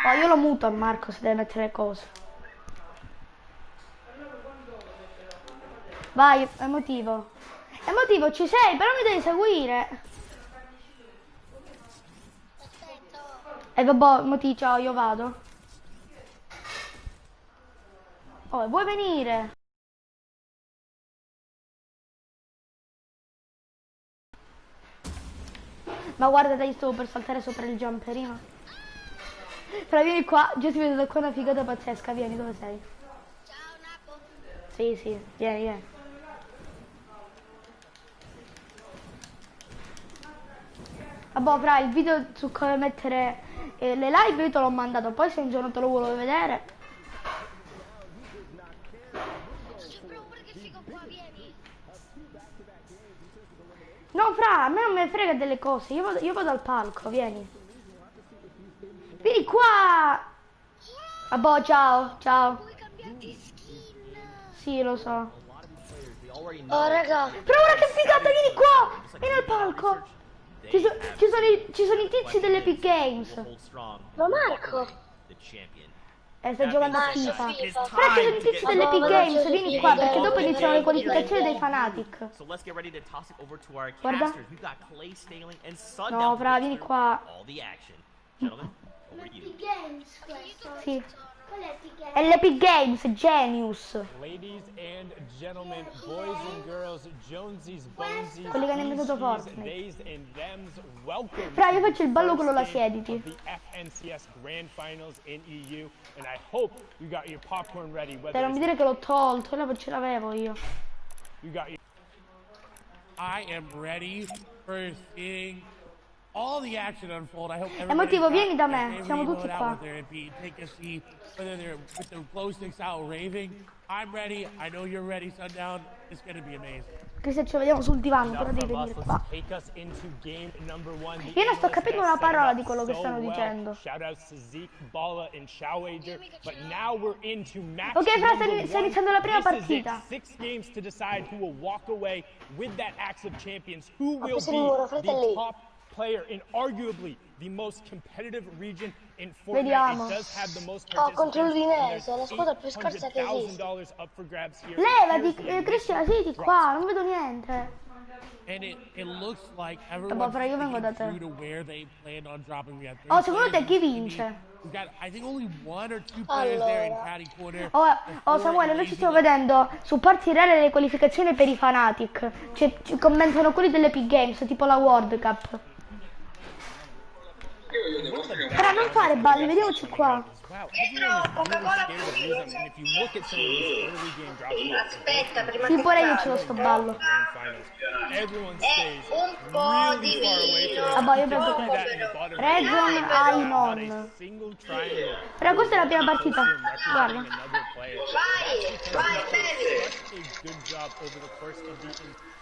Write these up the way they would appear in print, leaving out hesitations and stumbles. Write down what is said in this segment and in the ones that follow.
Oh, io lo muto a Marco se deve mettere le cose. Vai, emotivo. Emotivo, ci sei, però mi devi seguire. E vabbè, emotivo, ciao, io vado. Oh, vuoi venire? Ma guarda, dai, stavo per saltare sopra il jumperino. Però vieni qua, già ti vedo da qua una figata pazzesca, vieni, dove sei? Ciao Napo. Sì, sì, vieni, vieni. Vabbè, fra il video su come mettere le live io te l'ho mandato, poi se un giorno te lo vuoi vedere. C'è proprio che figo qua, vieni. No, fra, a me non me ne frega delle cose, io vado al palco, vieni. Vieni qua! Vabbè, ciao, ciao. Puoi cambiarti skin. Sì, lo so. Oh, raga. Però ora che figata, vieni qua! Vieni al palco! Ci sono i tizi dell'Epic Games. Ma Marco. Stai giocando a FIFA. FIFA. Però ci sono i tizi dell'Epic Games, vieni qua, perché dopo iniziano le qualificazioni dei Fanatic. Guarda. No, fra, vieni qua. L'Epic Games questo? Sì. Qual è l'Epic Games? È l'Epic Games, Genius. Ladies and gentlemen, boys and girls, Jonesies, Bonesies, Quelli che hanno inventato he's, Fortnite. theys and thems, welcome Fra, io to faccio il the ballo first quello là, game siediti. of the FNCS Grand Finals in EU, and I hope you got your popcorn ready. Dai, non mi dire che l'ho tolto, ce l'avevo io. You got your... I am ready for seeing all the action unfold. I hope Emotivo, vieni da me, family siamo tutti load out, qua. whether it be take a seat, whether they're with their glow sticks out raving. I'm ready. I know you're ready, Sundown. It's gonna be amazing. Cristian, ci vediamo sul divano, però devi venire qua. Take us into game number one. Io non sto capendo una parola di quello che stanno dicendo. Shout out to Zeke, Bala, and Showager. But now we're into match Ok, fra, number sta one. iniziando la prima This is it. partita. 6 games to decide who will walk away with that Axe of Champions. Who will questo è il muro, be the fratelli. top player in arguably the most competitive region in Fortnite. Vediamo. It does have the most Oh, contro participants, l'Udinese, and la squadra più scarsa che esiste. $800,000 up for grabs here. Levati, Here's the Cristian, initial siedi drop. qua, non vedo niente. And it looks like Vabbè, everyone's però io vengo da sticking te. true to where they planned on dropping. We have Oh, three secondo te players chi in vince? We've got, I think, only 1 or 2 players there in Caddy Corner. Oh, Samuele, noi ci stiamo vedendo su parti reale le qualificazioni per i Fanatic. Cioè, ci commentano quelli dell'Epic Games, tipo la World Cup. Però non fare balli, vediamoci qua. Wow, everyone is really scared of Rizom, and if you look at some of these early game drops, Aspetta, prima Sì, che pure io ce lo sto ballo. grand finals, everyone stays un po' really di far away vino. from Vabbè, io penso that in che the bottom Redzone ai not non. a single triangle. Però questa è la prima partita. Guarda. Another player. Vai, baby. Such a good job over the course of the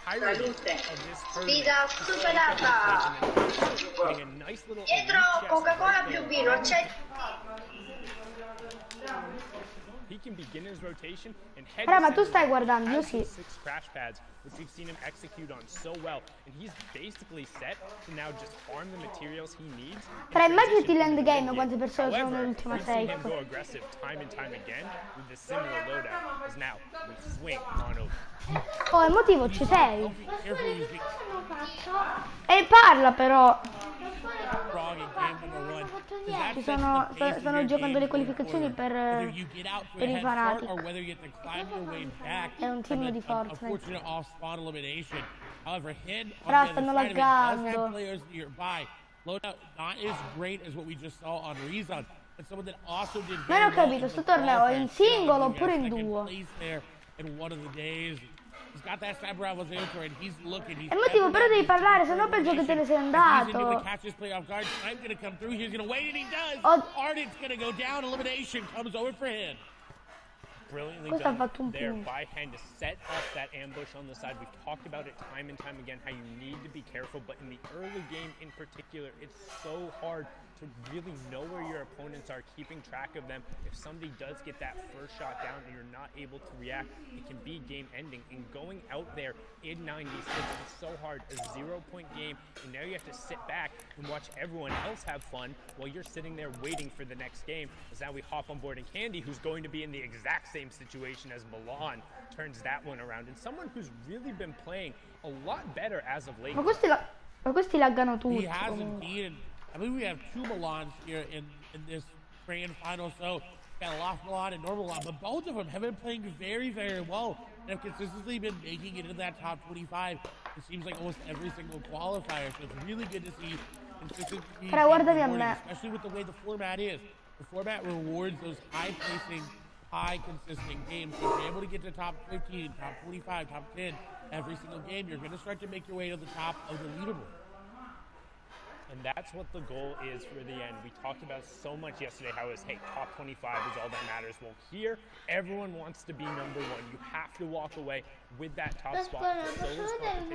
entirety of this Sfida tournament. superata. Getting a nice little Dietro Coca-Cola più vino, accetti. He can begin his rotation and head Però, ma to tu center stai with guardando, io 5 sì. 6 crash pads, which we've seen him execute on so well, and he's basically set to now just farm the materials he needs. Però immaginati l'endgame quante persone sono However, nell'ultima we've seen him safe. go aggressive time and time again with the similar loadout, as now we swing on over. Oh, emotivo, ci sei? Carefully, he's being Come faccio? E parla però. strong in game number one. Ci stanno giocando le qualificazioni per i Fanatic. È un team di Fortnite. Però stanno laggando. Non ho capito, sto torneo è in singolo oppure in duo? È motivo, però devi parlare, sennò penso che te ne sei andato. Questo ha fatto un punto. Behind to set up that ambush on the side. We've talked about it time and time again how you need to be careful, but in the early game in particular, it's so hard to really know where your opponents are, keeping track of them. If somebody does get that first shot down and you're not able to react, it can be game ending. And going out there in 96 is so hard, a 0-point game, and now you have to sit back and watch everyone else have fun while you're sitting there waiting for the next game. As now we hop on board, and Candy, who's going to be in the exact same situation as Milan, turns that one around. And someone who's really been playing a lot better as of late. Ma questi laggano tutti. He has comunque. indeed. And I believe we have 2 Milans here in this grand final. So got a Lost Milan and Normal Milan, but both of them have been playing very, very well and have consistently been making it into that top 25. It seems like almost every single qualifier. So it's really good to see consistency being guardami a rewarded, me. especially with the way the format is. The format rewards those high-placing, high-consistent games. So if you're able to get to top 15, top 25, top 10 every single game, you're going to start to make your way to the top of the leaderboard. And that's what the goal is for the end. We talked about so much yesterday how it was, hey, top 25 is all that matters. Well, here, everyone wants to be number one. You have to walk away with that top spot.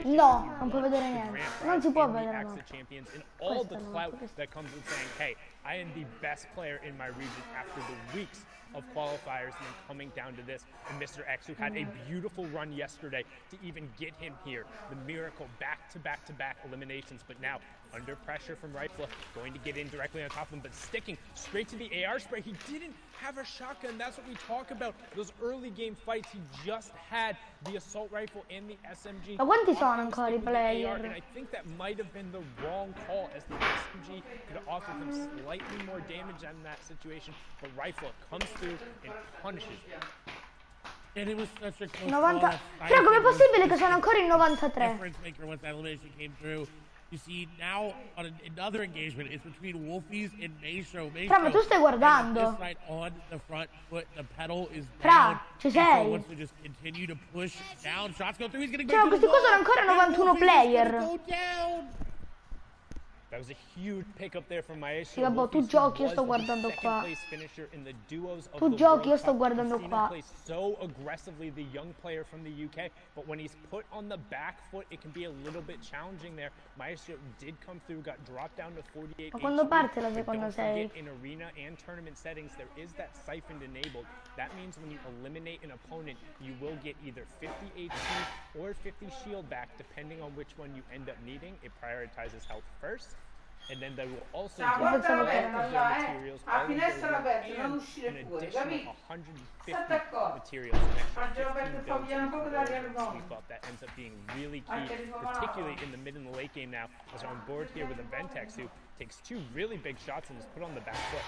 No, non puoi vedere niente. Non si può vedere, no. Champions and all the clout that comes with saying, hey, I am the best player in my region after the weeks of qualifiers and then coming down to this. And Mr. X, who had a beautiful run yesterday to even get him here. The miracle, back-to-back-to-back eliminations, but now under pressure from Rifle, going to get in directly on top of him, but sticking straight to the AR spray. He didn't have a shotgun. That's what we talk about. Those early game fights, he just had the assault rifle and the SMG. Ma quanti sono ancora I player? And I think that might have been the wrong call, as the SMG could have offered him slightly more damage in that situation, but Rifle comes through and punishes him. And it was such a close 90. call. Però com'è possibile che sono ancora in 93? Difference maker once that elimination came through. You see, now on another engagement, it's between Wolfies and Maestro. Fra, ma tu stai guardando? This side on the front foot, the pedal is Fra, down. ci Maestro sei? wants to just continue to push down. Shots go through. He's going to Cioè, go questi qua sono ancora 91 player. Go down. That was a huge pick up there from Maestro. Sì, vabbè, tu giochi, io sto guardando qua. Tu giochi, io sto guardando qua. Plays so aggressively, the young player from the UK, but when he's put on the back foot, it can be a little bit challenging there. Maestro did come through, got dropped down to 48. Ma quando parte la But seconda don't forget, save? in arena and tournament settings, there is that siphoned enabled. That means when you eliminate an opponent, you will get either 50 HP or 50 shield back, depending on which one you end up needing. It prioritizes health first. And then they will also give all of their materials, all of their work, and an additional 150 materials, an extra 15 builds and sweep up. That ends up being really key, particularly in the mid and the late game now, as we're on board here with a Ventex who takes 2 really big shots and is put on the back foot.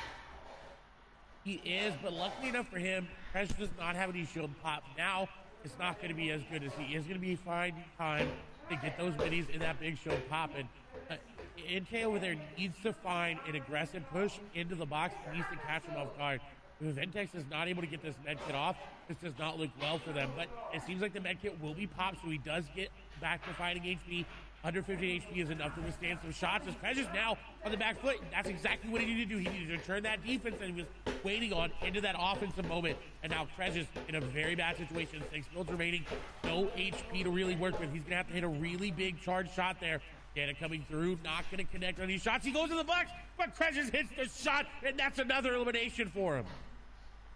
He is, but luckily enough for him, Press does not have any shield pop. Now, it's not going to be as good as he is going to be finding time to get those minis in that big shield pop. And Intel over there needs to find an aggressive push into the box, needs to catch him off guard. If Ventex is not able to get this med kit off, this does not look well for them. But it seems like the med kit will be popped, so he does get back to fighting HP. Under 50 HP is enough to withstand some shots. As Precious now on the back foot, that's exactly what he needed to do. He needed to turn that defense that he was waiting on into that offensive moment. And now Precious in a very bad situation. 6 builds remaining, no HP to really work with. He's going to have to hit a really big charge shot there. Dana coming through, not going to connect on these shots. He goes to the box, but Precious hits the shot, and that's another elimination for him.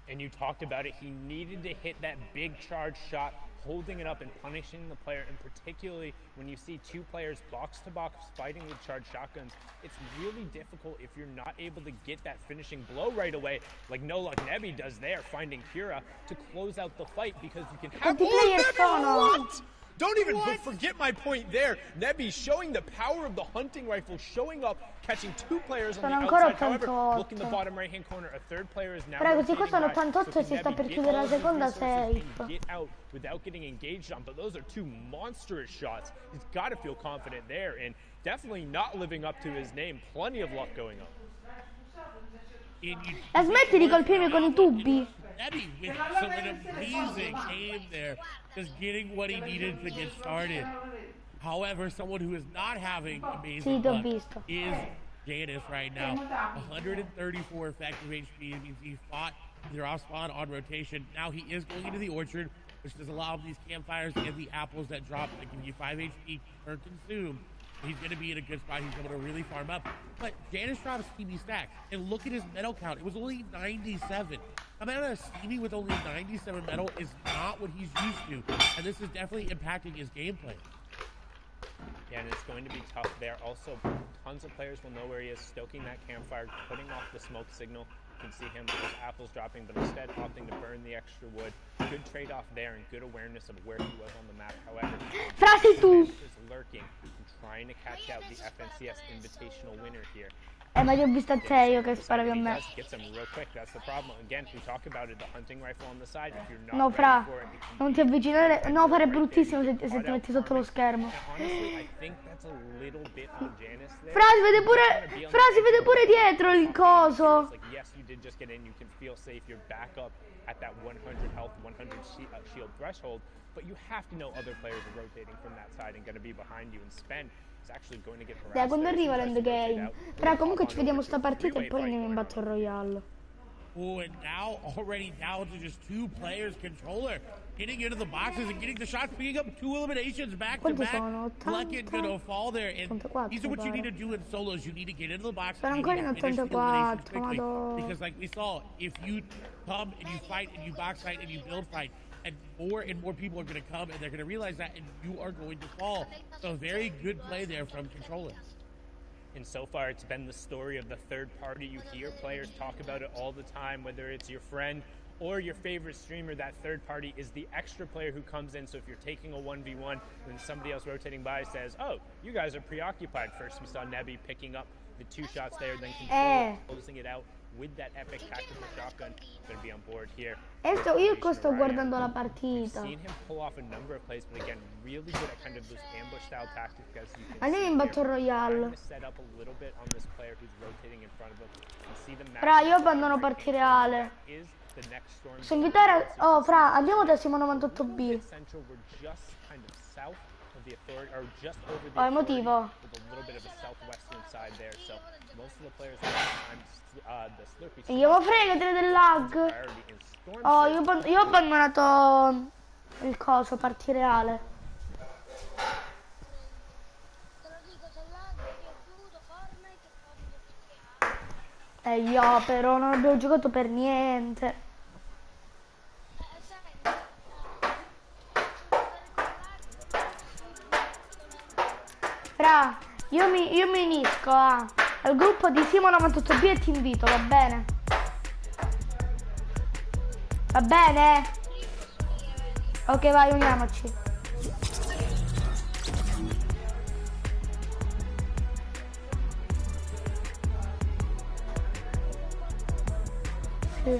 And you talked about it. He needed to hit that big charge shot, holding it up and punishing the player. And particularly when you see 2 players box to box fighting with charged shotguns, it's really difficult if you're not able to get that finishing blow right away, like No Luck Nebby does there, finding Kira to close out the fight, because you can have. What? Don't even forget my point there. Nebby showing the power of the hunting rifle, showing up, catching 2 players on the outside. However, look in the bottom right-hand corner, a 3rd player is now. Prego, qua sono 88 e si sta per chiudere la seconda save. Get out without getting engaged on, but those are 2 monstrous shots. He's got to feel confident there, and definitely not living up to his name. Plenty of luck going on. La smetti di colpirmi con I tubi? Nebby with an amazing aim there, just getting what he needed to get started. However, someone who is not having amazing luck is Janice right now. 134 effective HP. It means he fought either off spawn on rotation. Now he is going into the orchard, which does allow these campfires and the apples that drop that give you 5 HP per consume. He's going to be in a good spot. He's able to really farm up. But Janice drops Stevie stacks. And look at his medal count. It was only 97. Coming out of Stevie with only 97 medal is not what he's used to. And this is definitely impacting his gameplay. Yeah, and it's going to be tough there. Also, tons of players will know where he is, stoking that campfire, putting off the smoke signal. You can see him, those apples dropping, but instead opting to burn the extra wood. Good trade-off there and good awareness of where he was on the map. However, Frasi tu! is lurking and trying to catch out the FNCS Invitational winner here. Ma ti ho visto a te io che sparavi a me. Gets him real quick. That's the problem. Again, we talk about it, the hunting rifle on the side. If you're not No, fra, ready for it, non ti avvicinare. No, fare bruttissimo se ti metti sotto lo schermo. honestly, I think that's a little bit on Janice there. Fra, si vede pure dietro il coso. Like, yes, you did just get in. You can feel safe. You're back up at that 100 health, 100 shield threshold. But you have to know other players are rotating from that side and going to be behind you. And Spen is actually going to get harassed. Dai, quando there. arriva l'endgame. Però comunque ci vediamo sta partita e poi andiamo in Battle Royale. Oh, and now already down to just 2 players. Controller getting into the boxes and getting the shots, picking up 2 eliminations back to Quanti back. sono? Luckett gonna fall there. And 84, these are what you need pare. to do in solos. You need to get into the box. Sono and ancora you in need to finish the 84, eliminations quickly. madò. Because like we saw, if you come and you fight and you box fight and you build fight, and more people are going to come and they're going to realize that, and you are going to fall. So very good play there from Controller. And so far, it's been the story of the third party. You hear players talk about it all the time, whether it's your friend or your favorite streamer. That third party is the extra player who comes in. So if you're taking a 1v1, then somebody else rotating by says, oh, you guys are preoccupied. First, we saw Nebby picking up the 2 shots there, then Controller closing it out with that epic tactical shotgun. Going to be on board here. Io qua sto guardando la partita. Seen him pull off a number of plays, but again, really good at kind of those ambush style tactics. As you can Andiamo see in Battle here, Royale. trying to set up a little bit on this player who's rotating in front of him. You see the map. Fra, io abbandono partita reale. Is the next storm. Posso invitare... Oh, fra, andiamo da Simo 98B. Central, we're just kind of south of the authority, or just over the Oh, authority, emotivo. with a little bit of a southwestern side there. So most of the players have the Slurpee. E io fregatene del lag. Priority in storm Oh, surge. io ho abbandonato il coso, partita reale. Te lo dico, se là mi è piaciuto Fortnite e poi mi E io però non abbiamo giocato per niente. sai, Fra, io mi unisco al gruppo di Simo 98B e ti invito, va bene? Va bene? Ok, vai, uniamoci. Sì.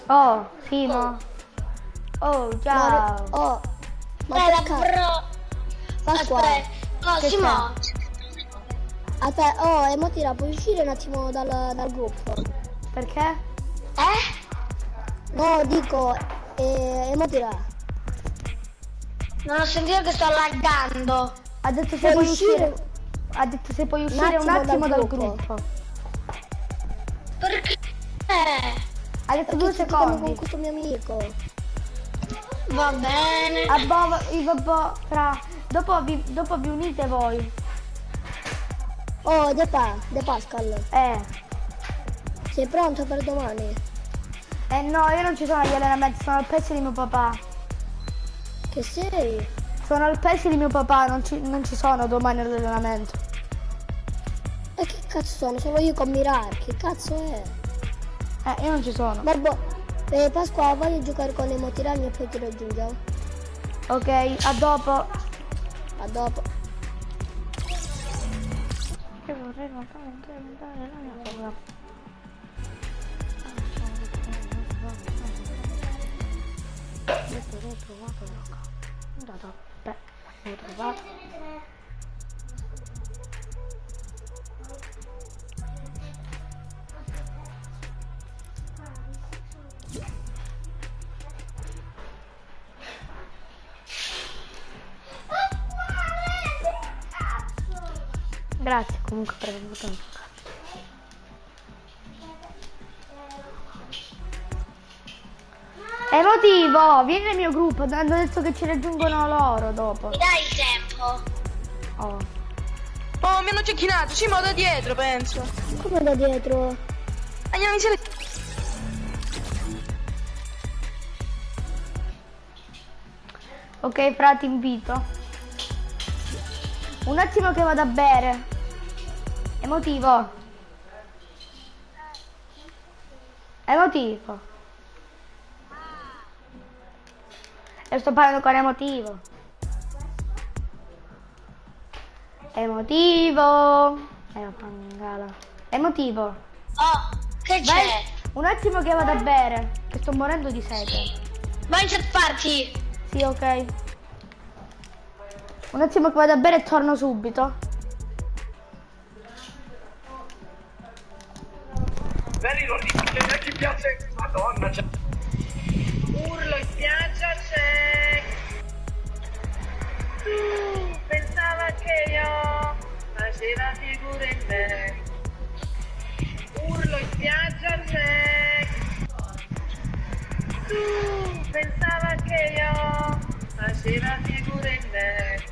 Oh, Simo. Oh, ciao. Oh, ma Bella, perché? bro. Pasqua, Aspetta. Oh, Che Simo. aspetta, oh, Emotira, puoi uscire un attimo dal gruppo? Perché? No, dico, Emotira, Non ho sentito che sto laggando. Ha detto se puoi puoi uscire. uscire Ha detto se puoi uscire un attimo dal gruppo. Perché? Ha detto perché 2 sto giocando con secondi. questo mio amico. Va bene. Dopo vi unite voi. Oh, De Pascal, sei pronto per domani? No, io non ci sono agli allenamenti, sono al PES di mio papà. Che sei? Sono al PES di mio papà, non ci sono domani all'allenamento. E che cazzo sono? Solo io con Mirar, che cazzo è? Io non ci sono. Vabbè, Pasqua, voglio giocare con le motiragni e poi ti raggiungo. Ok, a dopo. A dopo. Io vorrei incrementare la mia paura. L'ho trovato raga. Guardate, l'ho trovato. Grazie comunque per aver votato. Emotivo, vieni nel mio gruppo, hanno detto che ci raggiungono loro dopo. Mi dai il tempo? Oh. Oh, mi hanno cecchinato, sì, ma da dietro, penso. Come da dietro? Andiamo insieme. Ok, fra, ti invito. Un attimo che vado a bere. Emotivo. Emotivo. E sto parlando con emotivo. Emotivo. Pangala. Emotivo. Oh, che Vai. c'è? Un attimo che vado a bere. Che sto morendo di sete. Vai in chat party. Sì, ok. Un attimo che vado a bere e torno subito. Vedi, lo dici che a chi piace, madonna, c'è. Urlo in spiaggia c'è. Tu pensava che io faceva figure in me. Urlo in spiaggia c'è. Tu pensava che io faceva figure in me.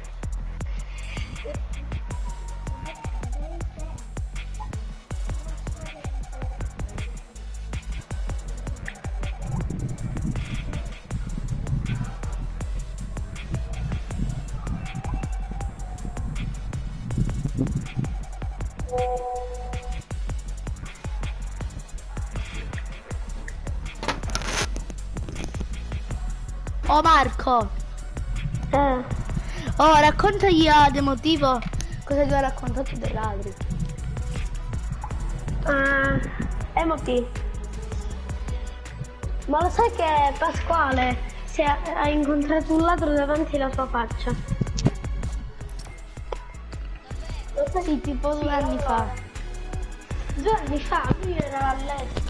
Oh Marco. Oh, raccontagli ad emotivo cosa ti ho raccontato dei ladri. Emoti. Ma lo sai che Pasquale ha incontrato un ladro davanti alla sua faccia? Lo sai? Sì, tipo 2 anni fa. 2 anni fa lui era a letto,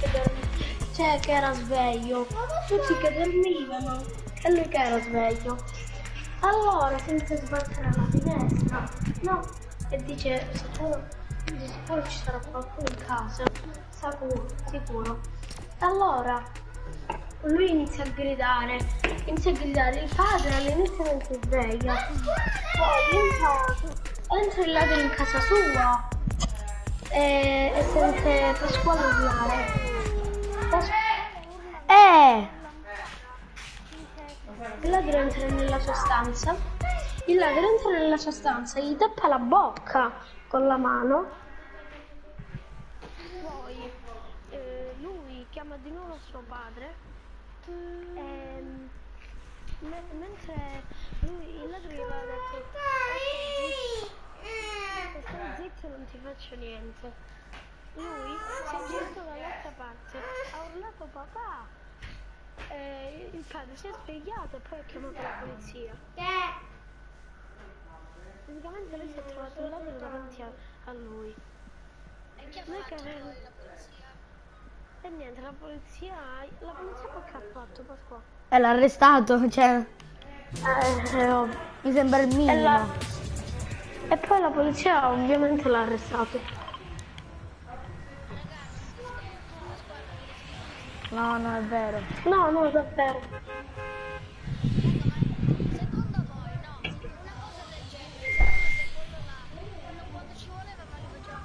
cioè che era sveglio. Tutti che dormivano e lui che era sveglio. Allora senza sbattere alla finestra, no? E dice, di sicuro ci sarà qualcuno in casa, sicuro. Allora lui inizia a gridare, il padre all'inizio non si sveglia, poi entra il ladro in casa sua e sente Pasquale urlare. Il ladro entra nella sua stanza, gli tappa la bocca con la mano. Poi lui chiama di nuovo suo padre mentre il ladro gli aveva detto stai zitto, non ti faccio niente. Lui si è girato dall'altra parte, ha urlato papà. Il padre si è svegliato e poi ha chiamato la polizia. Praticamente lui si è trovato il ladro davanti a lui. E che ha Noi fatto che- poi la polizia? E niente, la polizia poi che ha fatto Pasqua? L'ha arrestato, cioè, Ovvio. mi sembra il minimo. E poi la polizia ovviamente l'ha arrestato. No, no, è vero. No, davvero. Secondo voi, no, una cosa del genere, quello quando ci voleva ma lo faceva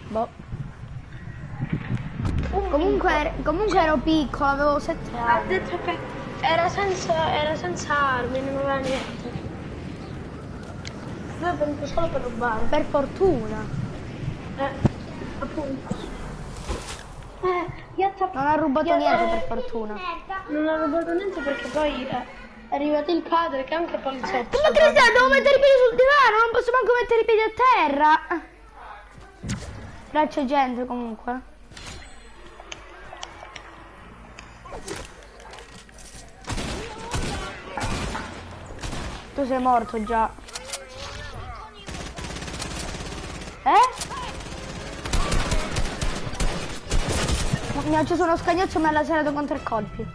Boh. Comunque ero piccolo, avevo 7 Ha anni. detto che era senza armi, non aveva niente. Lui è venuto solo per rubare. Per fortuna. Appunto. Non ha rubato niente per fortuna. Non ha rubato niente perché poi è arrivato il padre che è anche poliziotto. Ma che devo mettere i piedi sul divano, non posso manco mettere i piedi a terra. Là c'è gente comunque. Tu sei morto già. Mi ha acceso uno scagnozzo e me l'ha serato con 3 colpi.